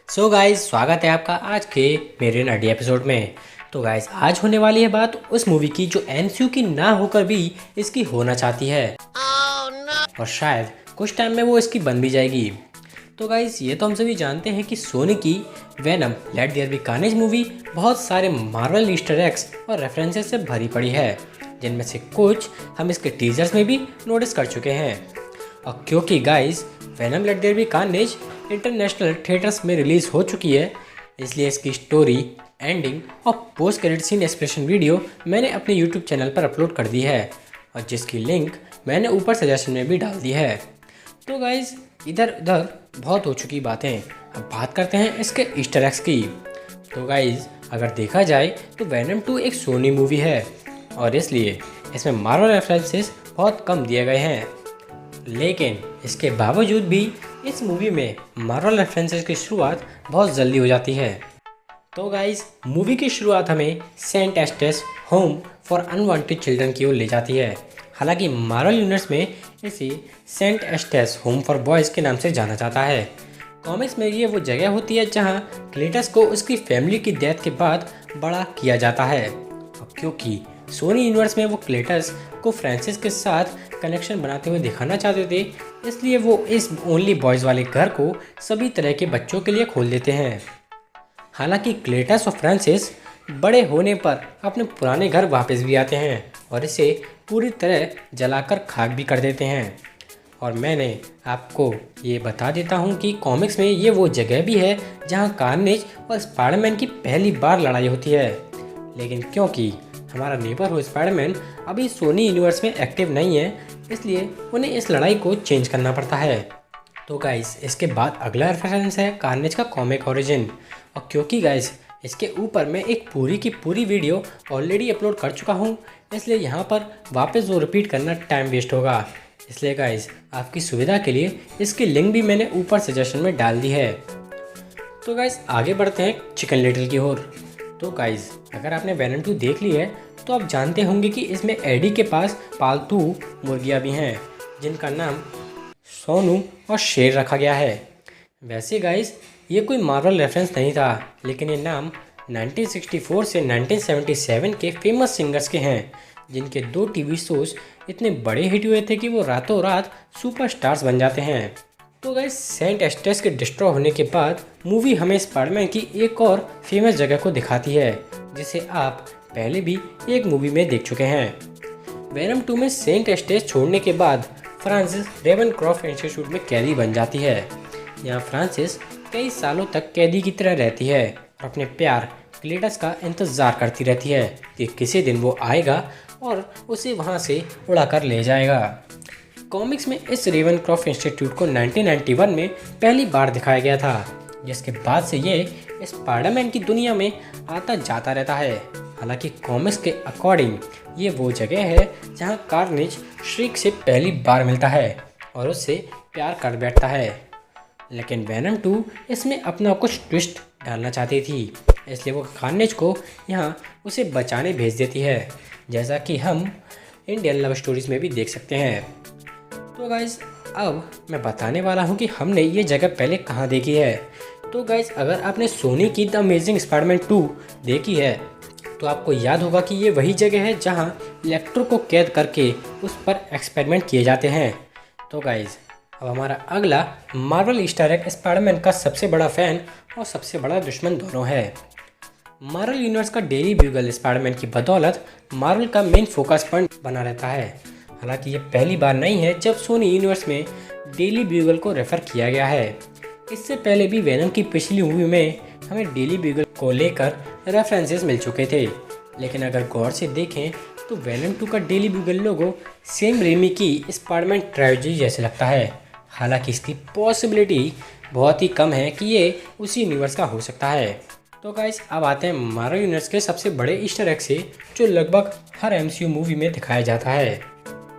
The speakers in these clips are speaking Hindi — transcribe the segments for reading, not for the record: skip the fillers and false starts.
सो गाइस, स्वागत है आपका आज के मेरे नडी एपिसोड में। तो गाइस, आज होने वाली है बात उस मूवी की जो एमसीयू की ना होकर भी इसकी होना चाहती है। और शायद कुछ टाइम में वो इसकी बन भी जाएगी। तो गाइस, ये तो हम सभी जानते हैं कि सोनी की Venom let there be Carnage movie बहुत सारे मार्वल ईस्टर एग्स और रेफरेंसेस से भरी पड़ी है, जिनमें से कुछ हम इसके टीजर्स में भी नोटिस कर चुके हैं। और क्योंकि guys Venom let there be Carnage international theaters में रिलीज़ हो चुकी है, इसलिए इसकी स्टोरी, एंडिंग और post credit scene expression video मैंने अपने यूट्यूब चैनल पर अपलोड कर दी है, और जिसकी लिंक मैंने ऊपर सजेशन में भी डाल दी है। तो गाइस, इधर उधर बहुत हो चुकी बातें, अब बात करते हैं इसके ईस्टर एग्स की। तो गाइस, अगर देखा जाए तो वेनम 2 एक सोनी मूवी है, और इसलिए इसमें मार्वल रेफरेंसेस बहुत कम दिए गए हैं। लेकिन इसके बावजूद भी इस मूवी में मार्वल रेफरेंसेस की शुरुआत बहुत जल्दी हो जाती है। तो गाइस, मूवी की शुरुआत हमें Saint Estes Home for Unwanted Children की ओर ले जाती है। हालांकि मार्वल यूनिवर्स में इसे Saint Estes Home for boys के नाम से जाना जाता है। कॉमिक्स में ये वो जगह होती है जहां क्लेटस को उसकी फैमिली की डेथ के बाद बड़ा किया जाता है। और क्योंकि सोनी यूनिवर्स में वो क्लेटस को फ्रांसिस के साथ कनेक्शन बनाते हुए दिखाना चाहते थे, इसलिए वो इस ओनली बॉयज़ वाले घर को सभी तरह के बच्चों के लिए खोल देते हैं। हालांकि क्लेटस और फ्रांसिस बड़े होने पर अपने पुराने घर वापस भी आते हैं और इसे पूरी तरह जलाकर खाक भी कर देते हैं। और मैंने आपको ये बता देता हूँ कि कॉमिक्स में ये वो जगह भी है जहाँ कार्नेज और स्पाइडरमैन की पहली बार लड़ाई होती है। लेकिन क्योंकि हमारा नेबरहुड स्पाइडरमैन अभी सोनी यूनिवर्स में एक्टिव नहीं है, इसलिए उन्हें इस लड़ाई को चेंज करना पड़ता है। तो गाइस, इसके बाद अगला रेफरेंस है कार्नेज का कॉमिक ओरिजिन। और क्योंकि गाइस इसके ऊपर मैं एक पूरी की पूरी वीडियो ऑलरेडी अपलोड कर चुका हूँ, इसलिए यहाँ पर वापस वो रिपीट करना टाइम वेस्ट होगा। इसलिए गाइस, आपकी सुविधा के लिए इसकी लिंक भी मैंने ऊपर सजेशन में डाल दी है। तो गाइस, आगे बढ़ते हैं चिकन लिटिल की ओर। तो गाइस, अगर आपने वेनम 2 देख ली है तो आप जानते होंगे कि इसमें एडी के पास पालतू मुर्गियाँ भी हैं, जिनका नाम सोनू और शेर रखा गया है। वैसे गाइस, ये कोई मार्वल रेफरेंस नहीं था, लेकिन ये नाम 1964 से 1977 के फेमस सिंगर्स के हैं, जिनके 2 टीवी शोज इतने बड़े हिट हुए थे कि वो रातों रात सुपरस्टार्स बन जाते हैं। तो गाइस, सेंट एस्टेस के डिस्ट्रॉय होने के बाद मूवी हमें स्पाइडरमैन की एक और फेमस जगह को दिखाती है, जिसे आप पहले भी एक मूवी में देख चुके हैं। वेनम 2 में सेंट एस्टेस छोड़ने के बाद फ्रांसिस रेवनक्रॉफ्ट इंस्टीट्यूट में कैदी बन जाती है। यहाँ फ्रांसिस कई सालों तक कैदी की तरह रहती है और अपने प्यार क्लेटस का इंतज़ार करती रहती है कि किसी दिन वो आएगा और उसे वहाँ से उड़ा कर ले जाएगा। कॉमिक्स में इस रेवनक्रॉफ्ट इंस्टीट्यूट को 1991 में पहली बार दिखाया गया था, जिसके बाद से ये स्पाइडरमैन की दुनिया में आता जाता रहता है। हालांकि कॉमिक्स के अकॉर्डिंग ये वो जगह है जहां कार्नेज श्रीक से पहली बार मिलता है और उससे प्यार कर बैठता है। लेकिन वेनम 2 इसमें अपना कुछ ट्विस्ट डालना चाहती थी, इसलिए वो कार्नेज को यहाँ उसे बचाने भेज देती है, जैसा कि हम इंडियन लव स्टोरीज में भी देख सकते हैं। तो गाइस, अब मैं बताने वाला हूँ कि हमने ये जगह पहले कहाँ देखी है। तो गाइस, अगर आपने सोनी की द अमेजिंग स्पाइडरमैन 2 देखी है तो आपको याद होगा कि ये वही जगह है जहाँ इलेक्ट्रो को कैद करके उस पर एक्सपेरिमेंट किए जाते हैं। तो गाइस, अब हमारा अगला मार्वल ईस्टर एग स्पाइडरमैन का सबसे बड़ा फ़ैन और सबसे बड़ा दुश्मन दोनों है। मार्वल यूनिवर्स का डेली ब्यूगल स्पाइडरमैन की बदौलत मार्वल का मेन फोकस पॉइंट बना रहता है। हालांकि ये पहली बार नहीं है जब सोनी यूनिवर्स में डेली ब्यूगल को रेफर किया गया है। इससे पहले भी वेनम की पिछली मूवी में हमें डेली ब्यूगल को लेकर रेफरेंसेस मिल चुके थे, लेकिन अगर गौर से देखें तो वेनम 2 का डेली ब्यूगल लोगो सेम रेमी की स्पाइडरमैन ट्रायोलॉजी जैसे लगता है। हालांकि इसकी पॉसिबिलिटी बहुत ही कम है कि ये उसी यूनिवर्स का हो सकता है। तो गाइस, अब आते हैं मार्वल यूनिवर्स के सबसे बड़े ईस्टर एग से, जो लगभग हर एमसीयू मूवी में दिखाया जाता है।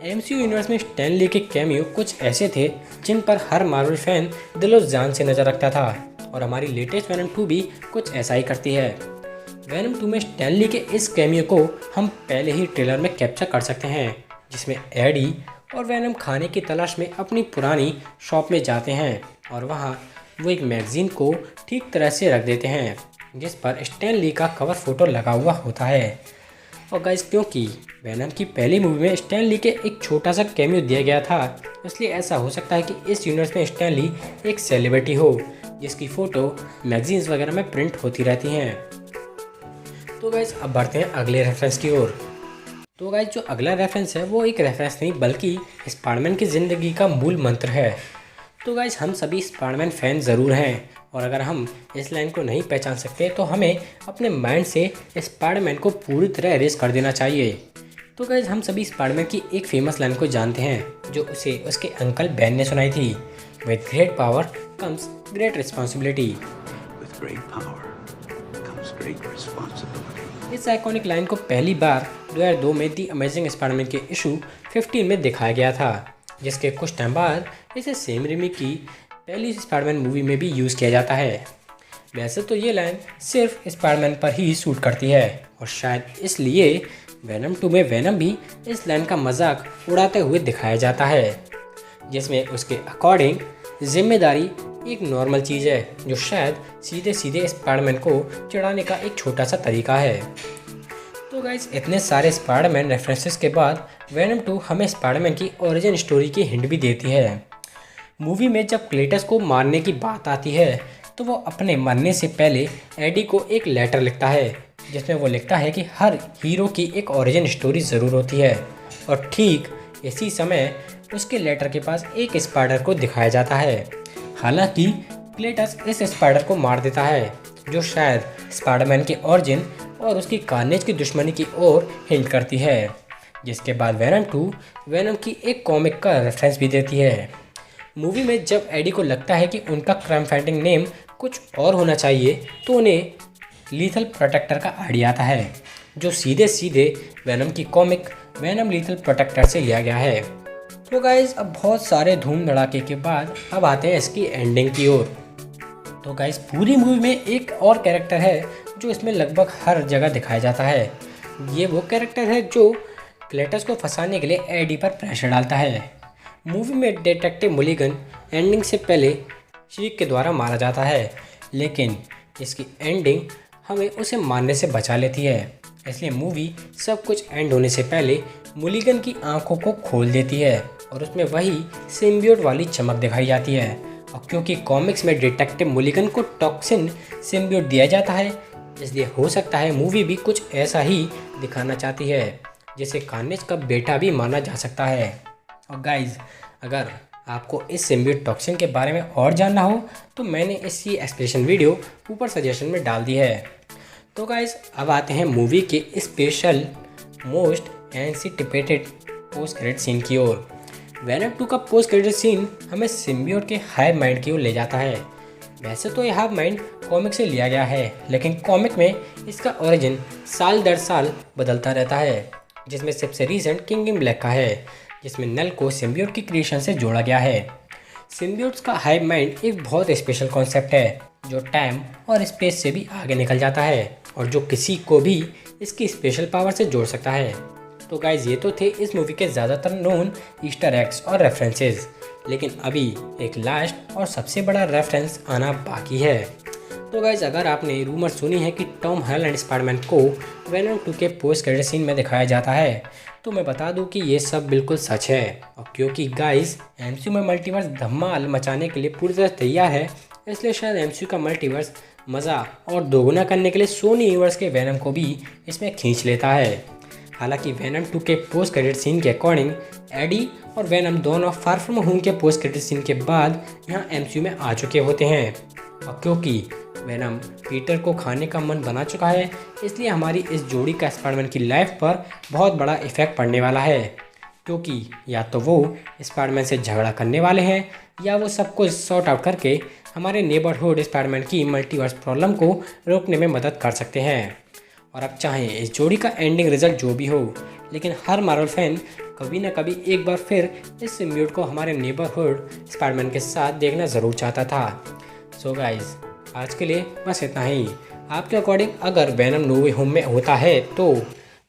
एमसीयू यूनिवर्स में स्टैन ली के कैमियो कुछ ऐसे थे जिन पर हर मार्वल फैन दिलो जान से नज़र रखता था, और हमारी लेटेस्ट वेनम 2 भी कुछ ऐसा ही करती है। वेनम 2 में स्टैन ली के इस कैमियो को हम पहले ही ट्रेलर में कैप्चर कर सकते हैं, जिसमें एडी और वेनम खाने की तलाश में अपनी पुरानी शॉप में जाते हैं और वहाँ वो एक मैगज़ीन को ठीक तरह से रख देते हैं जिस पर स्टैन ली का कवर फोटो लगा हुआ होता है। और गाइस क्योंकि वेनम की पहली मूवी में स्टैन ली के एक छोटा सा कैमियो दिया गया था, इसलिए ऐसा हो सकता है कि इस यूनिवर्स में स्टैन ली एक सेलिब्रिटी हो जिसकी फ़ोटो मैगजीन्स वगैरह में प्रिंट होती रहती हैं। तो गाइस अब बढ़ते हैं अगले रेफरेंस की ओर। तो गाइस जो अगला रेफरेंस है वो एक रेफरेंस नहीं बल्कि स्पाइडरमैन की ज़िंदगी का मूल मंत्र है। तो गाइस हम सभी स्पाइडरमैन फ़ैन ज़रूर हैं और अगर हम इस लाइन को नहीं पहचान सकते तो हमें अपने माइंड से स्पाइडरमैन को पूरी तरह एरेज कर देना चाहिए। तो गाइस हम सभी स्पाइडरमैन की एक फेमस लाइन को जानते हैं जो उसे उसके अंकल बेन ने सुनाई थी, with great power comes great responsibility. इस आइकॉनिक लाइन को पहली बार 2002 में दी अमेजिंग स्पाइडरमैन के इशू 15 में दिखाया गया था, जिसके कुछ टाइम बाद इसे सैम रेमी की पहली स्पाइडरमैन मूवी में भी यूज़ किया जाता है। वैसे तो ये लाइन सिर्फ स्पाइडरमैन पर ही सूट करती है और शायद इसलिए वेनम 2 में वेनम भी इस लाइन का मजाक उड़ाते हुए दिखाया जाता है, जिसमें उसके अकॉर्डिंग जिम्मेदारी एक नॉर्मल चीज़ है जो शायद सीधे सीधे स्पाइडरमैन को चिढ़ाने का एक छोटा सा तरीका है। तो गाइस इतने सारे स्पाइडरमैन रेफरेंसेस के बाद वेनम 2 हमें स्पाइडरमैन की ओरिजिन स्टोरी की हिंट भी देती है। मूवी में जब क्लेटस को मारने की बात आती है तो वो अपने मरने से पहले एडी को एक लेटर लिखता है जिसमें वो लिखता है कि हर हीरो की एक ओरिजिन स्टोरी ज़रूर होती है, और ठीक इसी समय उसके लेटर के पास एक स्पाइडर को दिखाया जाता है। हालांकि क्लेटस इस स्पाइडर को मार देता है जो शायद स्पाइडरमैन के ओरिजिन और उसकी कार्नेज की दुश्मनी की ओर हिंट करती है, जिसके बाद वेनम 2 वेनम की एक कॉमिक का रेफरेंस भी देती है। मूवी में जब एडी को लगता है कि उनका क्राइम फाइटिंग नेम कुछ और होना चाहिए तो उन्हें लीथल प्रोटेक्टर का आइडिया आता है जो सीधे सीधे वेनम की कॉमिक वेनम लीथल प्रोटेक्टर से लिया गया है। तो गाइज अब बहुत सारे धूम धड़ाके के बाद अब आते हैं इसकी एंडिंग की ओर। तो गाइज पूरी मूवी में एक और कैरेक्टर है जो इसमें लगभग हर जगह दिखाया जाता है। ये वो कैरेक्टर है जो क्लेटस को फंसाने के लिए एडी पर प्रेशर डालता है। मूवी में डिटेक्टिव मुलिगन एंडिंग से पहले श्रीक के द्वारा मारा जाता है, लेकिन इसकी एंडिंग हमें उसे मारने से बचा लेती है, इसलिए मूवी सब कुछ एंड होने से पहले मुलिगन की आंखों को खोल देती है और उसमें वही सिम्बियोट वाली चमक दिखाई जाती है। और क्योंकि कॉमिक्स में डिटेक्टिव मुलिगन को टॉक्सिन सिम्बियोट दिया जाता है, इसलिए हो सकता है मूवी भी कुछ ऐसा ही दिखाना चाहती है जिसे कार्नेज का बेटा भी माना जा सकता है। और गाइज अगर आपको इस सिम्बियोट टॉक्सिन के बारे में और जानना हो तो मैंने इसकी एक्सप्लेनेशन वीडियो ऊपर सजेशन में डाल दी है। तो गाइज अब आते हैं मूवी के special most anticipated post credit scene की ओर। वेनम 2 का पोस्ट क्रेडिट सीन हमें सिम्बियोट के हाइव माइंड की ओर ले जाता है। वैसे तो यह हाइव माइंड कॉमिक से लिया गया है, लेकिन कॉमिक में इसका ओरिजिन साल दर साल बदलता रहता है, जिसमें सबसे रीसेंट किंग इन ब्लैक का है, जिसमें नल को सिम्बियोट की क्रिएशन से जोड़ा गया है। सिम्बियोट्स का हाइव माइंड एक बहुत स्पेशल कॉन्सेप्ट है जो टाइम और स्पेस से भी आगे निकल जाता है और जो किसी को भी इसकी स्पेशल पावर से जोड़ सकता है। तो गाइज ये तो थे इस मूवी के ज़्यादातर नोन ईस्टर एग्स और रेफरेंसेस, लेकिन अभी एक लास्ट और सबसे बड़ा रेफरेंस आना बाकी है। तो गाइज अगर आपने रूमर सुनी है कि टॉम हॉलैंड स्पाइडरमैन को वेनम 2 के पोस्ट क्रेडिट सीन में दिखाया जाता है, तो मैं बता दूं कि ये सब बिल्कुल सच है। और क्योंकि गाइज एमसीयू में मल्टीवर्स धमाल मचाने के लिए पूरी तरह तैयार है, इसलिए शायद एमसीयू का मल्टीवर्स मज़ा और दोगुना करने के लिए सोनी यूनिवर्स के वेनम को भी इसमें खींच लेता है। हालांकि वेनम 2 के पोस्ट क्रेडिट सीन के अकॉर्डिंग एडी और वेनम दोनों फार फ्रॉम होम के पोस्ट क्रेडिट सीन के बाद यहाँ एमसीयू में आ चुके होते हैं। और क्योंकि वेनम पीटर को खाने का मन बना चुका है, इसलिए हमारी इस जोड़ी का स्पाइडरमैन की लाइफ पर बहुत बड़ा इफेक्ट पड़ने वाला है, क्योंकि या तो वो स्पाइडरमैन से झगड़ा करने वाले हैं या वो सब कुछ सॉर्ट आउट करके हमारे नेबरहुड स्पाइडरमैन की मल्टीवर्स प्रॉब्लम को रोकने में मदद कर सकते हैं। और अब चाहे इस जोड़ी का एंडिंग रिजल्ट जो भी हो, लेकिन हर मार्वल फैन कभी ना कभी एक बार फिर इस सिम्बियोट को हमारे नेबरहुड स्पाइडरमैन के साथ देखना ज़रूर चाहता था। सो गाइज आज के लिए बस इतना ही। आपके अकॉर्डिंग अगर वेनम नो वे होम में होता है तो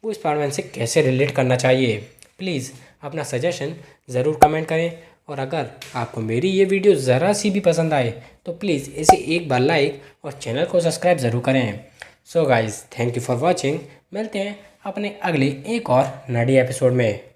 वो स्पाइडरमैन से कैसे रिलेट करना चाहिए, प्लीज़ अपना सजेशन ज़रूर कमेंट करें और अगर आपको मेरी ये वीडियो ज़रा सी भी पसंद आए तो प्लीज़ इसे एक बार लाइक और चैनल को सब्सक्राइब ज़रूर करें। So guys, thank you for watching. मिलते हैं अपने अगले एक और नए एपिसोड में।